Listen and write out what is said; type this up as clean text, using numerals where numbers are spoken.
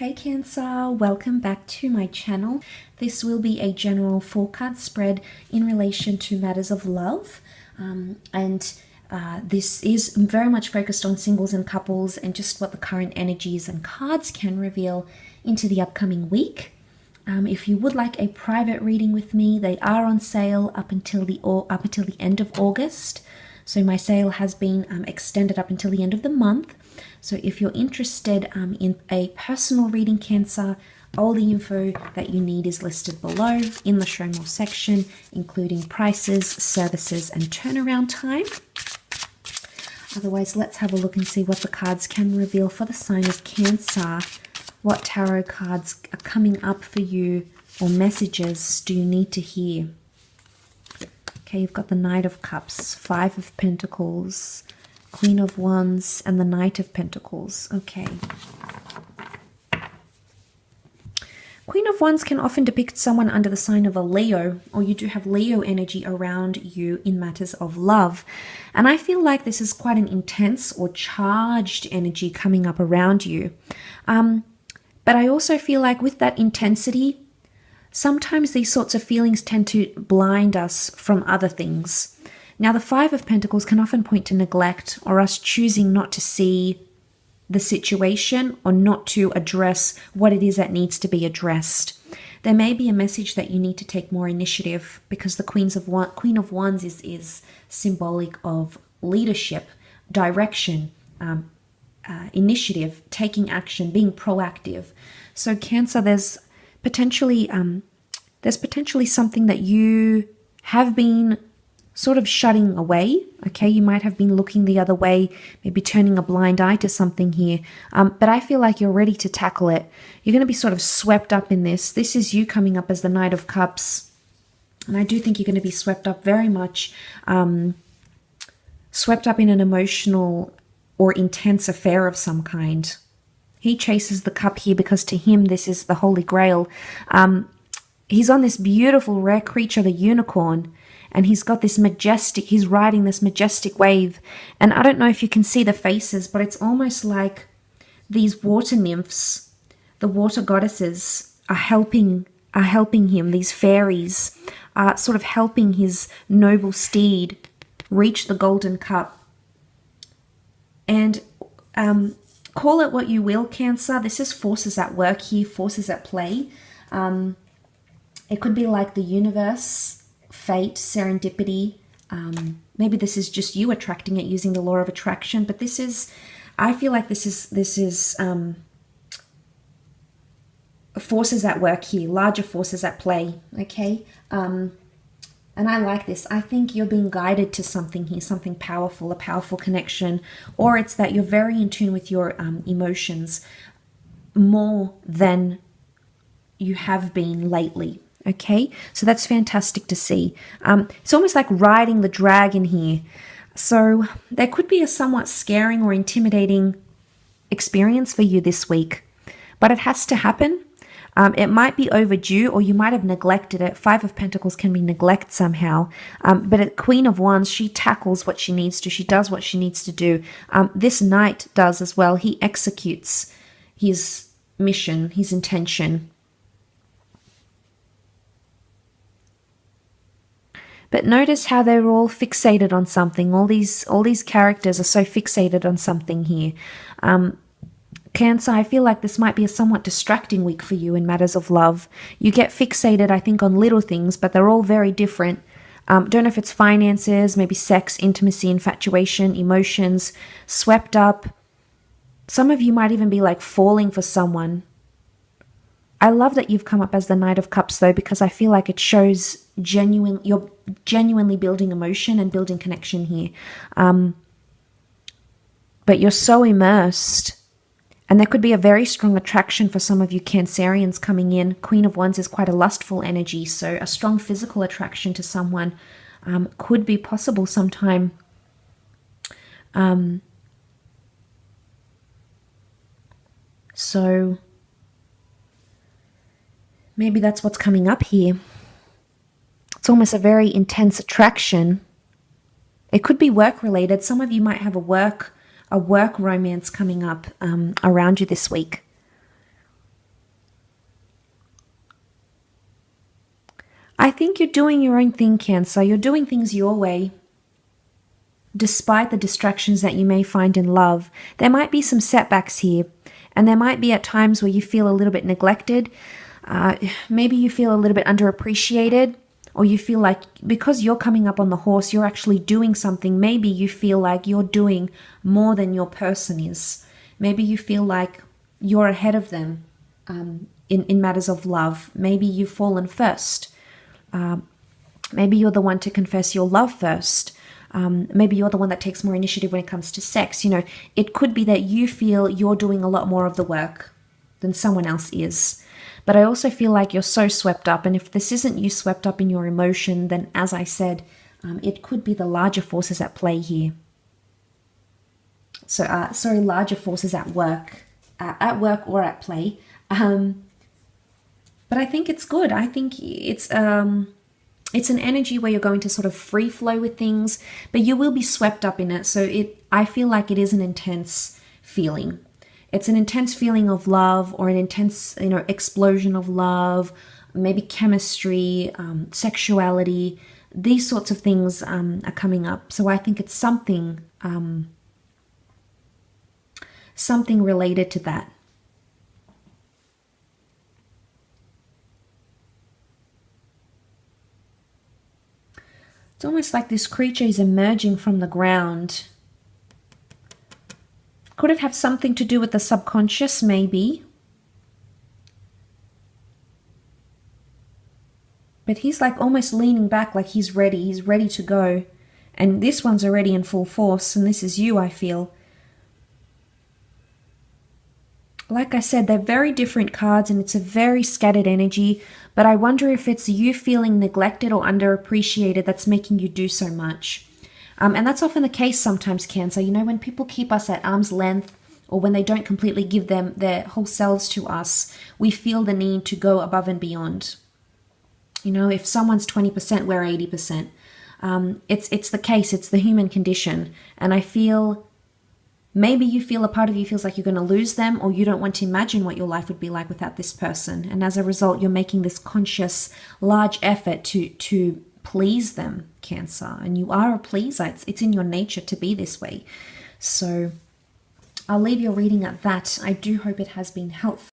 Hey Cancer, welcome back to my channel. This will be a general 4-card spread in relation to matters of love. This is very much focused on singles and couples and just what the current energies and cards can reveal into the upcoming week. If you would like a private reading with me, they are on sale up until the end of August. So my sale has been extended up until the end of the month. So if you're interested in a personal reading, Cancer, all the info that you need is listed below in the show more section, including prices, services, and turnaround time. Otherwise, let's have a look and see what the cards can reveal for the sign of Cancer. What tarot cards are coming up for you, or messages do you need to hear? Okay, you've got the Knight of Cups, 5 of Pentacles, Queen of Wands, and the Knight of Pentacles. Okay. Queen of Wands can often depict someone under the sign of a Leo, or you do have Leo energy around you in matters of love. And I feel like this is quite an intense or charged energy coming up around you. But I also feel like with that intensity, sometimes these sorts of feelings tend to blind us from other things. Now, the 5 of Pentacles can often point to neglect or us choosing not to see the situation or not to address what it is that needs to be addressed. There may be a message that you need to take more initiative because the Queen of Wands is symbolic of leadership, direction, initiative, taking action, being proactive. So Cancer, there's potentially something that you have been sort of shutting away. Okay, you might have been looking the other way, maybe turning a blind eye to something here. But I feel like you're ready to tackle it. You're going to be sort of swept up in this. This is you coming up as the Knight of Cups. And I do think you're going to be swept up very much, swept up in an emotional or intense affair of some kind. He chases the cup here because to him this is the Holy Grail. He's on this beautiful rare creature, the unicorn, and he's got this he's riding this majestic wave. And I don't know if you can see the faces, but it's almost like these water nymphs, the water goddesses, are helping him. These fairies are sort of helping his noble steed reach the golden cup. And call it what you will, Cancer. This is forces at work here, forces at play. It could be like the universe, fate, serendipity. Maybe this is just you attracting it using the law of attraction. But I feel like this is forces at work here, larger forces at play. Okay. And I like this. I think you're being guided to something here, something powerful, a powerful connection, or it's that you're very in tune with your emotions more than you have been lately. Okay, so that's fantastic to see. It's almost like riding the dragon here. So there could be a somewhat scaring or intimidating experience for you this week, but it has to happen. It might be overdue, or you might have neglected it. 5 of Pentacles can be neglect somehow. But at Queen of Wands, she tackles what she needs to. She does what she needs to do. This Knight does as well. He executes his mission, his intention. But notice how they're all fixated on something. All these characters are so fixated on something here. Cancer, I feel like this might be a somewhat distracting week for you in matters of love. You get fixated, I think, on little things, but they're all very different. Don't know if it's finances, maybe sex, intimacy, infatuation, emotions, swept up. Some of you might even be like falling for someone. I love that you've come up as the Knight of Cups, though, because I feel like it shows you're genuinely building emotion and building connection here. But you're so immersed. And there could be a very strong attraction for some of you Cancerians coming in. Queen of Wands is quite a lustful energy, so a strong physical attraction to someone could be possible sometime. So maybe that's what's coming up here. It's almost a very intense attraction. It could be work related. Some of you might have a work romance coming up around you this week. I think you're doing your own thing, Cancer. You're doing things your way. Despite the distractions that you may find in love, there might be some setbacks here. And there might be at times where you feel a little bit neglected. Maybe you feel a little bit underappreciated. Or you feel like because you're coming up on the horse, you're actually doing something. Maybe you feel like you're doing more than your person is. Maybe you feel like you're ahead of them in matters of love. Maybe you've fallen first. Maybe you're the one to confess your love first. Maybe you're the one that takes more initiative when it comes to sex. You know, it could be that you feel you're doing a lot more of the work than someone else is. But I also feel like you're so swept up. And if this isn't you swept up in your emotion, then as I said, it could be the larger forces at play here. So, larger forces at work or at play. But I think it's good. I think it's an energy where you're going to sort of free flow with things, but you will be swept up in it. So I feel like it is an intense feeling. It's an intense feeling of love, or an intense, explosion of love, maybe chemistry, sexuality. These sorts of things are coming up. So I think it's something related to that. It's almost like this creature is emerging from the ground. Could it have something to do with the subconscious, maybe? But he's like almost leaning back, like he's ready. He's ready to go. And this one's already in full force, and this is you, I feel. Like I said, they're very different cards, and it's a very scattered energy. But I wonder if it's you feeling neglected or underappreciated that's making you do so much. And that's often the case sometimes, Cancer. You know, when people keep us at arm's length, or when they don't completely give them their whole selves to us, we feel the need to go above and beyond. You know, if someone's 20%, we're 80%. It's the case. It's the human condition. And I feel maybe you feel a part of you feels like you're going to lose them, or you don't want to imagine what your life would be like without this person. And as a result, you're making this conscious, large effort to please them, Cancer. And you are a pleaser. It's in your nature to be this way. So I'll leave your reading at that. I do hope it has been helpful.